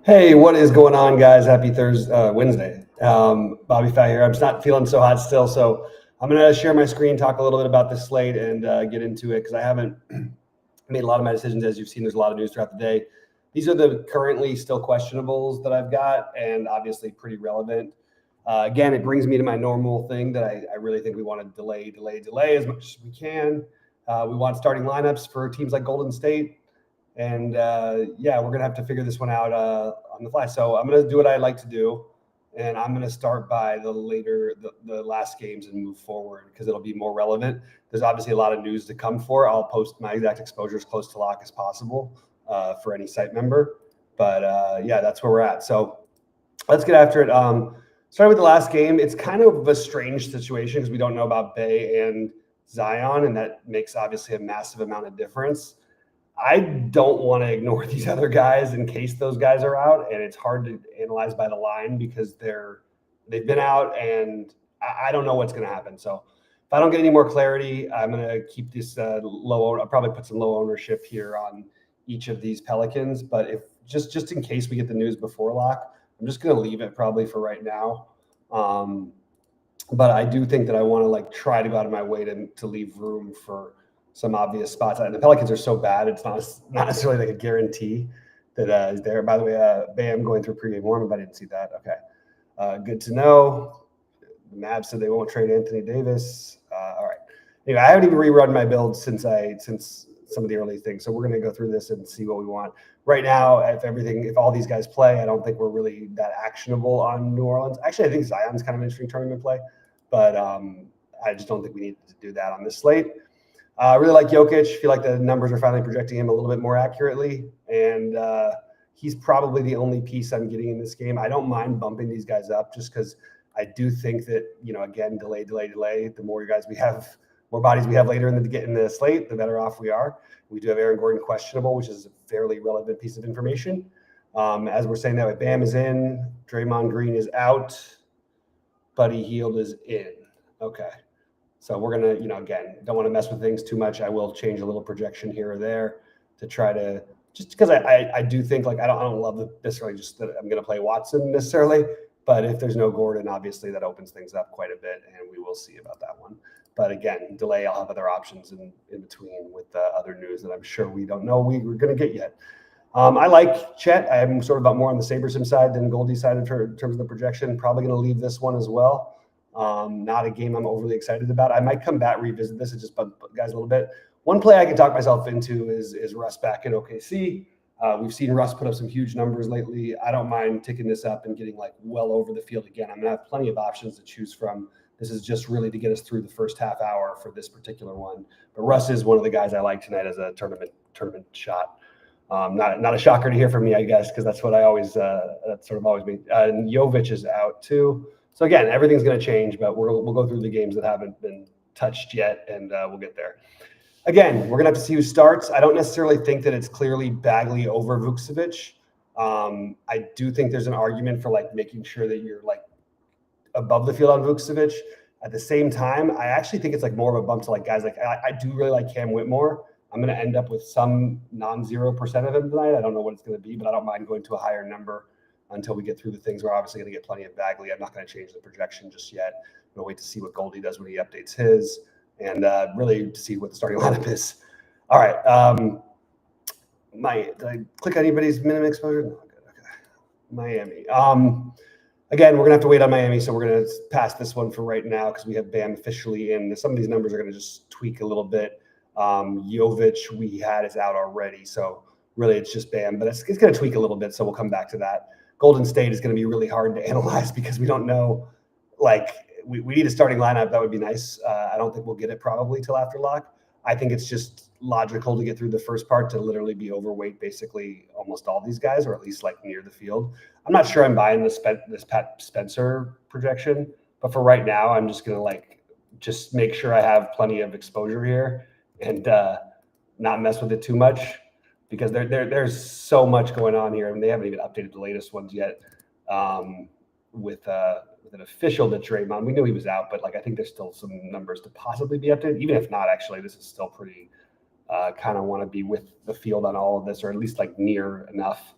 Hey, what is going on, guys? Happy Thursday, Wednesday. BobbyFi here. I'm just not feeling so hot still, so I'm going to share my screen, talk a little bit about this slate, and get into it because I haven't made a lot of my decisions. As you've seen, there's a lot of news throughout the day. These are the currently still questionables that I've got, and obviously pretty relevant. Again, it brings me to my normal thing that I really think we want to delay as much as we can. We want starting lineups for teams like Golden State. And yeah, we're gonna have to figure this one out on the fly. So I'm gonna do what I like to do, and I'm gonna start by the last games and move forward because it'll be more relevant. There's obviously a lot of news to come for. I'll post my exact exposure as close to lock as possible for any site member. But yeah, that's where we're at. So let's get after it. Starting with the last game, it's kind of a strange situation because we don't know about Bay and Zion, and that makes obviously a massive amount of difference. I don't want to ignore these other guys in case those guys are out, and it's hard to analyze by the line because they've been out, and I don't know what's going to happen. So if I don't get any more clarity, I'm going to keep this low. I'll probably put some low ownership here on each of these Pelicans, but if just in case we get the news before lock, I'm just going to leave it probably for right now. But I do think that I want to try to go out of my way to leave room for some obvious spots. And the Pelicans are so bad, it's not necessarily like a guarantee that is there. By the way, Bam going through pregame warm-up. I didn't see that. Okay, good to know. The Mavs said they won't trade Anthony Davis. All right. Anyway, I haven't even rerun my build since some of the early things. So we're going to go through this and see what we want. Right now, if all these guys play, I don't think we're really that actionable on New Orleans. Actually, I think Zion's kind of an interesting tournament play, but I just don't think we need to do that on this slate. I really like Jokic. Feel like the numbers are finally projecting him a little bit more accurately, and he's probably the only piece I'm getting in this game. I don't mind bumping these guys up just because I do think that, again, delay. The more bodies we have later in the slate, the better off we are. We do have Aaron Gordon questionable, which is a fairly relevant piece of information. As we're saying that way, Bam is in, Draymond Green is out, Buddy Hield is in. Okay. So we're going to, again, don't want to mess with things too much. I will change a little projection here or there to try to, just because I do think I don't love necessarily just that I'm going to play Watson necessarily, but if there's no Gordon, obviously that opens things up quite a bit, and we will see about that one. But again, delay, I'll have other options in between with other news that I'm sure we don't know we're going to get yet. I like Chet. I'm sort of about more on the SaberSim side than Goldie side in terms of the projection. Probably going to leave this one as well. Not a game I'm overly excited about. I might come back, revisit this, and just bump guys a little bit. One play I can talk myself into is Russ back at OKC. We've seen Russ put up some huge numbers lately. I don't mind ticking this up and getting well over the field again. I'm going to have plenty of options to choose from. This is just really to get us through the first half hour for this particular one. But Russ is one of the guys I like tonight as a tournament shot. Not a shocker to hear from me, I guess, because that's what I always that's sort of always been. And Jovic is out too. So again, everything's going to change, but we'll go through the games that haven't been touched yet, and we'll get there. Again, we're going to have to see who starts. I don't necessarily think that it's clearly Bagley over Vucevic. I do think there's an argument for making sure that you're above the field on Vucevic. At the same time, I actually think it's more of a bump to guys I do really like Cam Whitmore. I'm going to end up with some non-0% of him tonight. I don't know what it's going to be, but I don't mind going to a higher number until we get through the things. We're obviously going to get plenty of Bagley. I'm not going to change the projection just yet. I'm going to wait to see what Goldie does when he updates his, and really to see what the starting lineup is. All right. Did I click anybody's minimum exposure? No, good. Okay. Miami. Again, we're going to have to wait on Miami, so we're going to pass this one for right now because we have Bam officially in. Some of these numbers are going to just tweak a little bit. Jovic we had is out already, so really it's just Bam, but it's going to tweak a little bit, so we'll come back to that. Golden State is going to be really hard to analyze because we don't know, we need a starting lineup. That would be nice. I don't think we'll get it probably till after lock. I think it's just logical to get through the first part to literally be overweight basically almost all these guys, or at least near the field. I'm not sure I'm buying this Pat Spencer projection, but for right now, I'm just going to just make sure I have plenty of exposure here and not mess with it too much, because there's so much going on here, and they haven't even updated the latest ones yet with an official to Draymond. We knew he was out, but I think there's still some numbers to possibly be updated. Even if not, actually, this is still pretty kind of want to be with the field on all of this, or at least like near enough.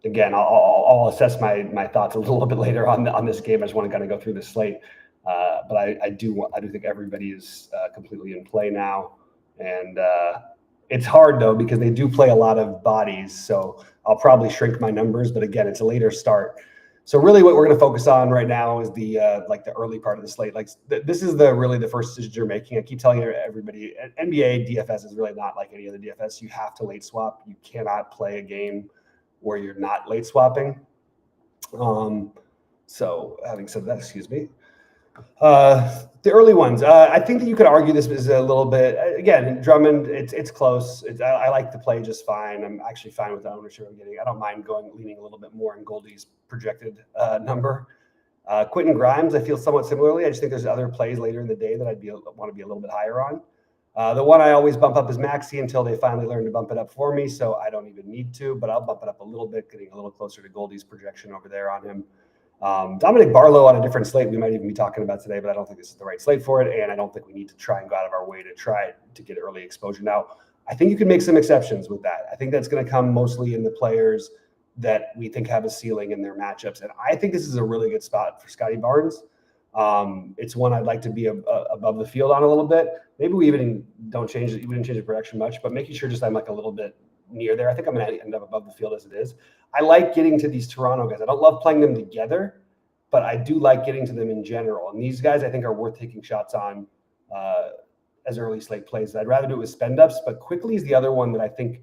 Again, I'll assess my thoughts a little bit later on this game. I just want to kind of go through the slate, but I do think everybody is completely in play now, and it's hard though because they do play a lot of bodies. So I'll probably shrink my numbers, but again, it's a later start. So really, what we're going to focus on right now is the like the early part of the slate. Like this is really the first decision you're making. I keep telling everybody, NBA DFS is really not like any other DFS. You have to late swap. You cannot play a game where you're not late swapping. So having said that, excuse me. The early ones, I think that you could argue this is a little bit, again, Drummond, it's close. I like the play just fine. I'm actually fine with the ownership I'm getting. I don't mind leaning a little bit more in Goldie's projected number. Quentin Grimes, I feel somewhat similarly. I just think there's other plays later in the day that want to be a little bit higher on. The one I always bump up is Maxey until they finally learn to bump it up for me, so I don't even need to, but I'll bump it up a little bit, getting a little closer to Goldie's projection over there on him. Dominic Barlow on a different slate we might even be talking about today, but I don't think this is the right slate for it, and I don't think we need to try and go out of our way to try to get early exposure. Now, I think you can make some exceptions with that. I think that's going to come mostly in the players that we think have a ceiling in their matchups, and I think this is a really good spot for Scotty Barnes. It's one I'd like to be above the field on a little bit. Maybe we even don't change it. We didn't change the production much, but making sure just I'm like a little bit near there. I think I'm going to end up above the field as it is. I like getting to these Toronto guys. I don't love playing them together, but I do like getting to them in general. And these guys I think are worth taking shots on as early slate plays. I'd rather do it with spend ups, but Quickly is the other one that I think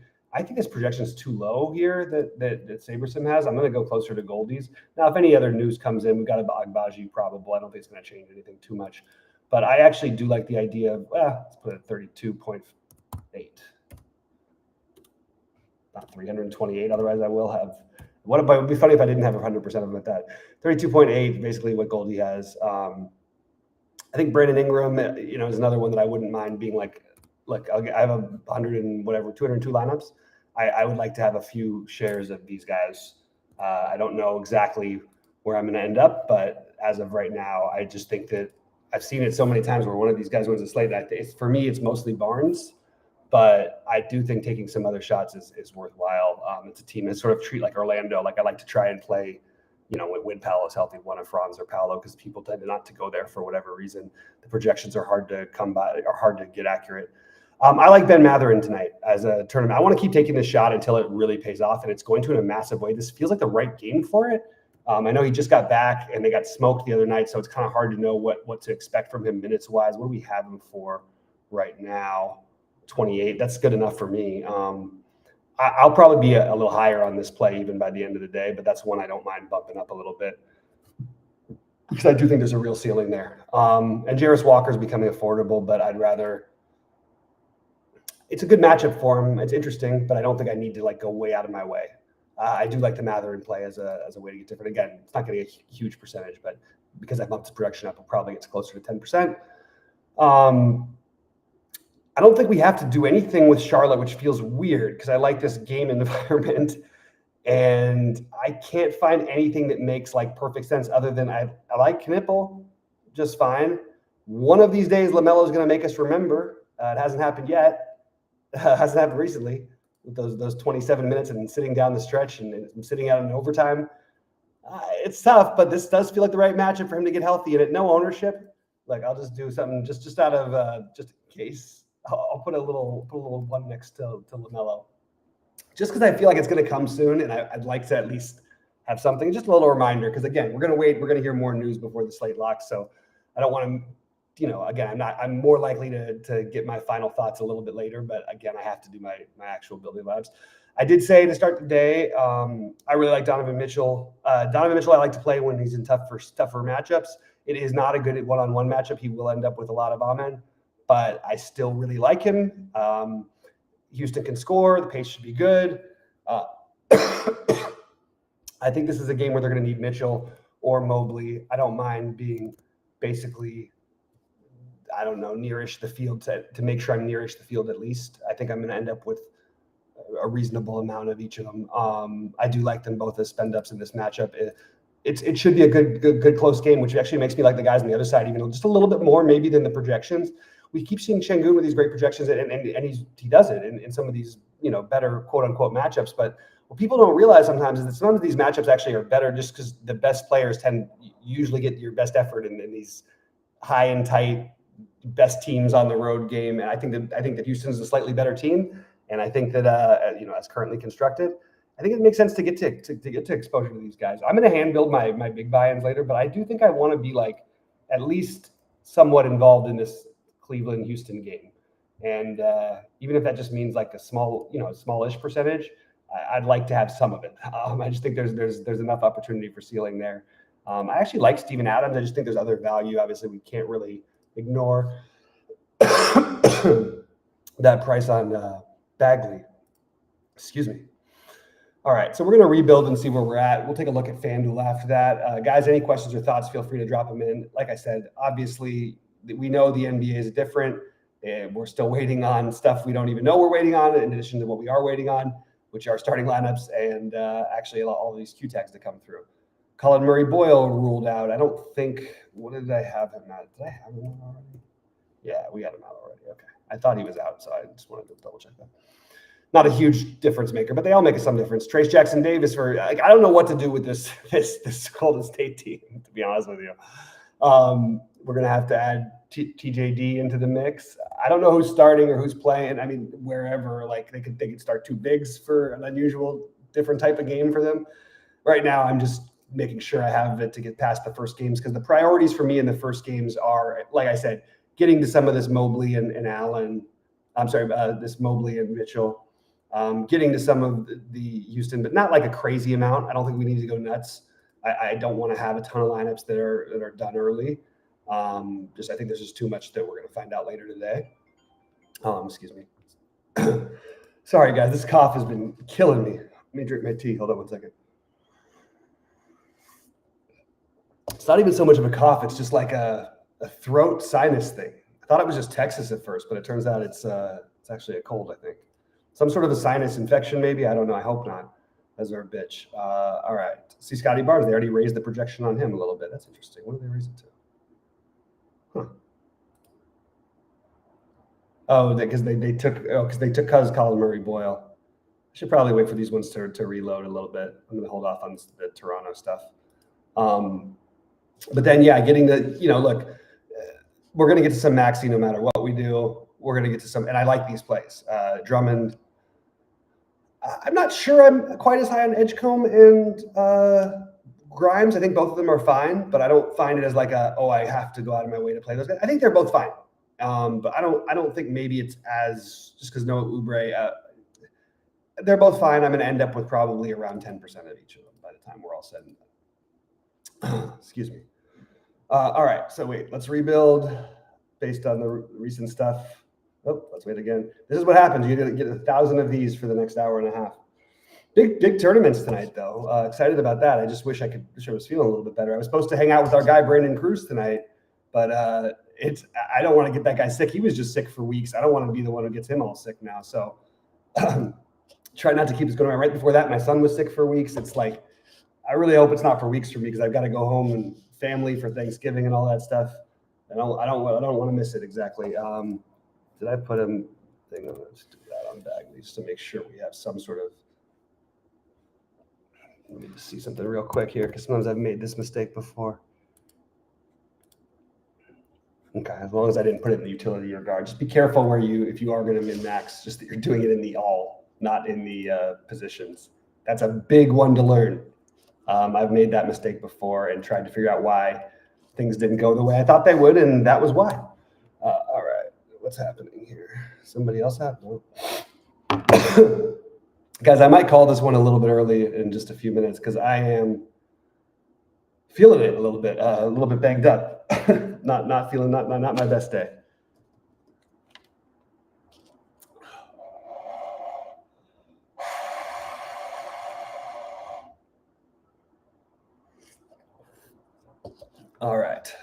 his projection is too low here that Sabersim has. I'm going to go closer to Goldie's. Now, if any other news comes in, we've got a Agbaji probable. I don't think it's going to change anything too much. But I actually do like the idea of, let's put it at 32.8. Not 328, otherwise I will have. It would be funny if I didn't have 100% of them at that. 32.8, basically what Goldie has. I think Brandon Ingram, is another one that I wouldn't mind being like I have 202 lineups. I would like to have a few shares of these guys. I don't know exactly where I'm going to end up, but as of right now, I just think that I've seen it so many times where one of these guys wins a slate. For me, it's mostly Barnes, but I do think taking some other shots is worthwhile. It's a team that sort of treat like Orlando. Like I like to try and play, when Paolo's healthy, one of Franz or Paolo, because people tend not to go there for whatever reason. The projections are hard to come by, or hard to get accurate. I like Ben Matherin tonight as a tournament. I want to keep taking this shot until it really pays off, and it's going to in a massive way. This feels like the right game for it. I know he just got back, and they got smoked the other night, so it's kind of hard to know what to expect from him minutes-wise. What do we have him for right now? 28. That's good enough for me. I'll probably be a little higher on this play even by the end of the day, but that's one I don't mind bumping up a little bit because I do think there's a real ceiling there. And Jarris Walker's becoming affordable, but I'd rather – it's a good matchup for him. It's interesting, but I don't think I need to go way out of my way. I do like the Matherin play as a way to get different. Again, it's not going to be a huge percentage, but because I've bumped the production up, it probably gets closer to 10%. I don't think we have to do anything with Charlotte, which feels weird because I like this game environment, and I can't find anything that makes perfect sense other than I like Knippel just fine. One of these days, LaMelo is going to make us remember. It hasn't happened yet. Hasn't happened recently with those 27 minutes and sitting down the stretch and sitting out in overtime. It's tough, but this does feel like the right matchup for him to get healthy. And at no ownership, I'll just do something just out of just in case. I'll put a little one next to LaMelo, just because I feel like it's going to come soon, and I'd like to at least have something, just a little reminder. Because again, we're going to wait. We're going to hear more news before the slate locks, so I don't want to. Again, I'm more likely to get my final thoughts a little bit later, but again, I have to do my actual building labs. I did say to start the day, I really like Donovan Mitchell. Donovan Mitchell, I like to play when he's in tougher matchups. It is not a good one-on-one matchup. He will end up with a lot of amen, but I still really like him. Houston can score. The pace should be good. I think this is a game where they're going to need Mitchell or Mobley. I don't mind being basically nearish the field to make sure I'm nearish the field at least. I think I'm going to end up with a reasonable amount of each of them. I do like them both as spend ups in this matchup. It should be a good close game, which actually makes me like the guys on the other side even just a little bit more maybe than the projections. we keep seeing Şengün with these great projections, and he does it in some of these, better quote unquote matchups. But what people don't realize sometimes is that some of these matchups actually are better just because the best players usually get your best effort in these high and tight best teams on the road game. And I think that Houston's a slightly better team. And I think that, as currently constructed, I think it makes sense to get to exposure to these guys. I'm going to hand build my big buy-ins later, but I do think I want to be like at least somewhat involved in this Cleveland-Houston game. And even if that just means like a smallish percentage, I'd like to have some of it. I just think there's enough opportunity for ceiling there. I actually like Steven Adams. I just think there's other value. Obviously, we can't really ignore that price on Bagley. Excuse me. All right, so we're going to rebuild and see where we're at. We'll take a look at FanDuel after that. Guys, any questions or thoughts, feel free to drop them in. Like I said, obviously, we know the NBA is different. We're still waiting on stuff we don't even know we're waiting on, in addition to what we are waiting on, which are starting lineups and actually all of these Q tags to come through. Colin Murray Boyle ruled out. I don't think, what did I have him at? Did I have him out already? Yeah, we got him out already. Okay. I thought he was out, so I just wanted to double check that. Not a huge difference maker, but they all make some difference. Trace Jackson Davis I don't know what to do with this Golden State team, to be honest with you. We're going to have to add TJD into the mix. I don't know who's starting or who's playing. I mean, wherever, like they could start two bigs for an unusual, different type of game for them. Right now, I'm just making sure I have it to get past the first games, because the priorities for me in the first games are, like I said, getting to some of this Mobley and Allen. I'm sorry, this Mobley and Mitchell. Getting to some of the Houston, but not like a crazy amount. I don't think we need to go nuts. I don't want to have a ton of lineups that are done early. I think there's just too much that we're going to find out later today. Excuse me. Sorry, guys. This cough has been killing me. Let me drink my tea. Hold on one second. It's not even so much of a cough. It's just like a throat sinus thing. I thought it was just Texas at first, but it turns out it's actually a cold, I think. Some sort of a sinus infection, maybe. I don't know. I hope not. As our bitch. All right. See Scotty Barnes. They already raised the projection on him a little bit. That's interesting. What did they raise it to? Huh. Oh, because they took Colin Murray Boyle. I should probably wait for these ones to reload a little bit. I'm going to hold off on the Toronto stuff. But then, yeah, getting look, we're going to get to some Maxey no matter what we do. We're going to get to some, and I like these plays. Drummond. I'm not sure I'm quite as high on Edgecombe and Grimes. I think both of them are fine, but I don't find it as like I have to go out of my way to play those guys. I think they're both fine. But I don't think maybe it's as just because Noah Oubre, they're both fine. I'm going to end up with probably around 10% of each of them by the time we're all said and done. Excuse me. All right. So wait, let's rebuild based on the recent stuff. Oh, let's wait again. This is what happens. You get 1,000 of these for the next hour and a half. Big tournaments tonight, though. Excited about that. I just wish I was feeling a little bit better. I was supposed to hang out with our guy Brandon Cruz tonight, but I don't want to get that guy sick. He was just sick for weeks. I don't want to be the one who gets him all sick now. So try not to keep this going on. Right before that, my son was sick for weeks. It's like I really hope it's not for weeks for me, because I've got to go home and family for Thanksgiving and all that stuff. I don't want to miss it exactly. Did I put him thing? Let's do that on Bagley just to make sure we have some sort of. Let me just see something real quick here, because sometimes I've made this mistake before. Okay, as long as I didn't put it in the utility or guard, just be careful if you are going to min max, just that you're doing it in the all, not in the positions. That's a big one to learn. I've made that mistake before and tried to figure out why things didn't go the way I thought they would, and that was why. All right, what's happening here? Somebody else have? No. Guys, I might call this one a little bit early in just a few minutes, because I am feeling it a little bit banged up. not my best day. All right.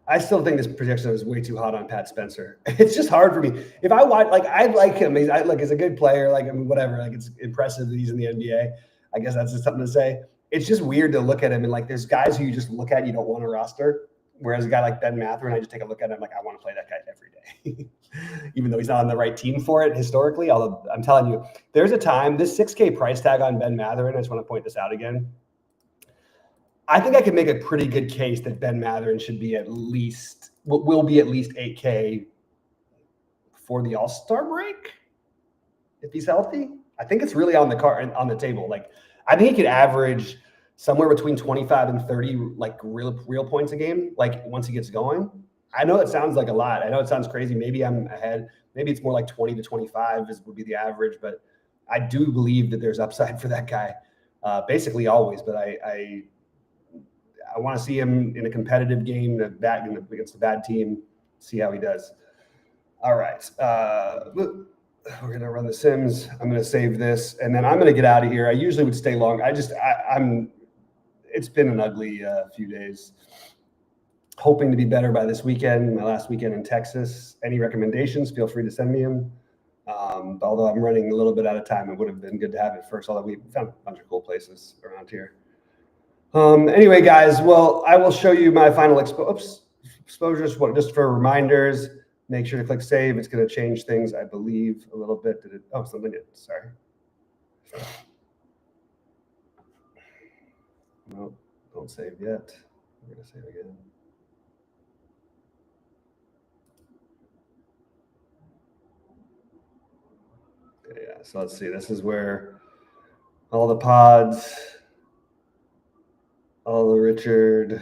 I still think this projection is way too hot on Pat Spencer. It's just hard for me. If I watch, I like him. He's a good player. Whatever. It's impressive that he's in the NBA. I guess that's just something to say. It's just weird to look at him and there's guys who you just look at, you don't want to roster. Whereas a guy like Ben Mathurin, I just take a look at him like, I want to play that guy every day, even though he's not on the right team for it historically. Although I'm telling you, there's a time, this 6K price tag on Ben Mathurin, I just want to point this out again. I think I can make a pretty good case that Ben Mathurin should be at least, will be at least 8K for the All-Star break if he's healthy. I think it's really on the table. Like, I think he could average somewhere between 25 and 30 like real points a game, like once he gets going. I know it sounds like a lot. I know it sounds crazy. Maybe I'm ahead. Maybe it's more like 20 to 25 would be the average, but I do believe that there's upside for that guy basically always. But I want to see him in a competitive game against a bad team, see how he does. All right. We're going to run the Sims. I'm going to save this, and then I'm going to get out of here. I usually would stay long. It's been an ugly few days. Hoping to be better by this weekend, my last weekend in Texas. Any recommendations, feel free to send me them. Although I'm running a little bit out of time, it would have been good to have it first, although we found a bunch of cool places around here. Anyway, guys, well, I will show you my final exposures. Just for reminders, make sure to click save. It's going to change things, I believe, a little bit. Something did. Sorry. No, don't save yet. We're going to save again. Okay, yeah, so let's see. This is where all the pods, all the Richard,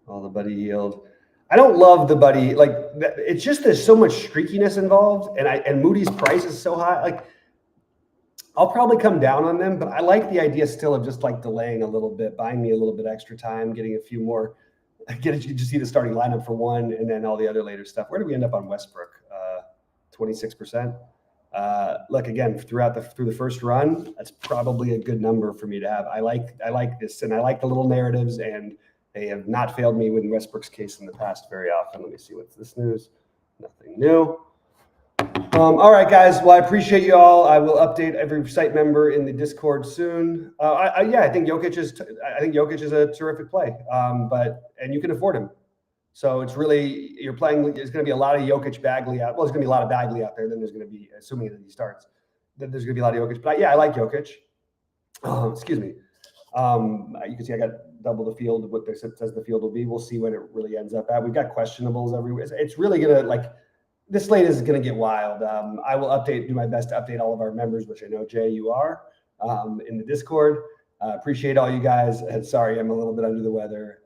all the Buddy Yield. I don't love the Buddy. Like, it's just there's so much streakiness involved, and Moody's price is so high. Like, I'll probably come down on them, but I like the idea still of just like delaying a little bit, buying me a little bit extra time, getting a few more. You just see the starting lineup for one, and then all the other later stuff. Where do we end up on Westbrook? 26%. Look, again, through the first run, that's probably a good number for me to have. I like this, and I like the little narratives, and they have not failed me with Westbrook's case in the past very often. Let me see what's this news. Nothing new. All right, guys. Well, I appreciate you all. I will update every site member in the Discord soon. I think Jokic is a terrific play. And you can afford him. So it's really, you're playing. There's going to be a lot of Jokic Bagley out. Well, there's going to be a lot of Bagley out there. Then there's going to be, assuming that he starts, then there's going to be a lot of Jokic. But I like Jokic. Excuse me. You can see I got double the field of what they says the field will be. We'll see when it really ends up at. We've got questionables everywhere. It's really going to this slate is going to get wild. I will do my best to update all of our members, which I know, Jay, you are, in the Discord. Appreciate all you guys. And sorry, I'm a little bit under the weather.